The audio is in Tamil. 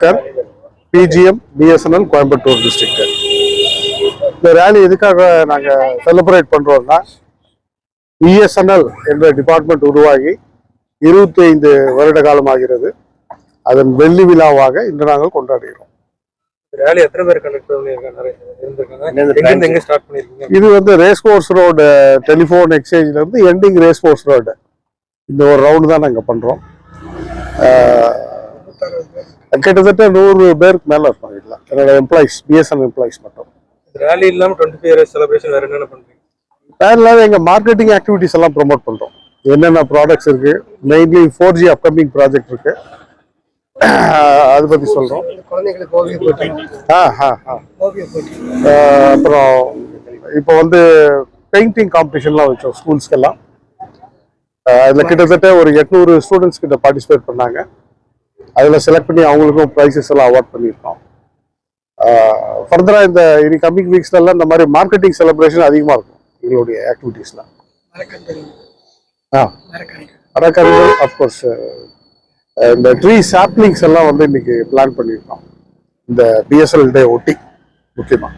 PGM BSNL Coimbatore district. இந்த ரேலி எதுக்காக நாங்கள் செலிப்ரேட் பண்ணுறோம்னா, BSNL என்ற டிபார்ட்மெண்ட் உருவாகி 25 வருட காலம் ஆகிறது. அதன் வெள்ளி விழாவாக இன்று நாங்கள் கொண்டாடுகிறோம். ரேலி எத்தனை பேர் கண்டக்ட் பண்ணியிருக்காங்க? இது வந்து ரேஸ் கோர்ஸ் ரோடு டெலிஃபோன் எக்ஸ்சேஞ்சில் இருந்து எண்டிங் ரேஸ் கோர்ஸ் ரோடு இந்த ஒரு ரவுண்டு தான் நாங்கள் பண்ணுறோம். கிட்டத்தட்ட 100 பேருக்கு மேலே இருப்பாங்க. இல்லை, என்னோட எம்ப்ளாயிஸ், BSNL எம்ப்ளாயிஸ் மட்டும். ரேலி இல்லாமல் 25 இயர்ஸ் செலிப்ரேஷன் வேறு என்னென்ன பண்ணுறீங்க? வேறு இல்லாத எங்கள் மார்க்கெட்டிங் ஆக்டிவிட்டிஸ் எல்லாம் ப்ரொமோட் பண்ணுறோம். என்னென்ன ப்ராடக்ட்ஸ் இருக்குது, மெயின்லி 4G அப்கமிங் ப்ராஜெக்ட் இருக்குது, அதை பற்றி சொல்கிறோம். அப்புறம் இப்போ வந்து பெயிண்டிங் காம்படிஷன்லாம் வச்சோம் ஸ்கூல்ஸ்க்கெல்லாம். அதில் கிட்டத்தட்ட ஒரு 800 ஸ்டூடெண்ட்ஸ் கிட்ட பார்ட்டிசிபேட் பண்ணாங்க. அதில் செலக்ட் பண்ணி அவங்களுக்கும் ப்ரைஸஸ் எல்லாம் அவார்ட் பண்ணியிருக்கோம். ஃபர்தராக இந்த இனி கம்மிங் வீக்ஸ்லாம் இந்த மாதிரி மார்க்கெட்டிங் செலிப்ரேஷன் அதிகமாக இருக்கும் எங்களுடைய ஆக்டிவிட்டீஸ்லாம். மரக்கறிகள் அஃப்கோர்ஸ் இந்த ட்ரீ சாப்ளிங்ஸ் எல்லாம் வந்து இன்னைக்கு பிளான் பண்ணியிருக்கோம் இந்த BSNL டே ஒட்டி முக்கியமாக.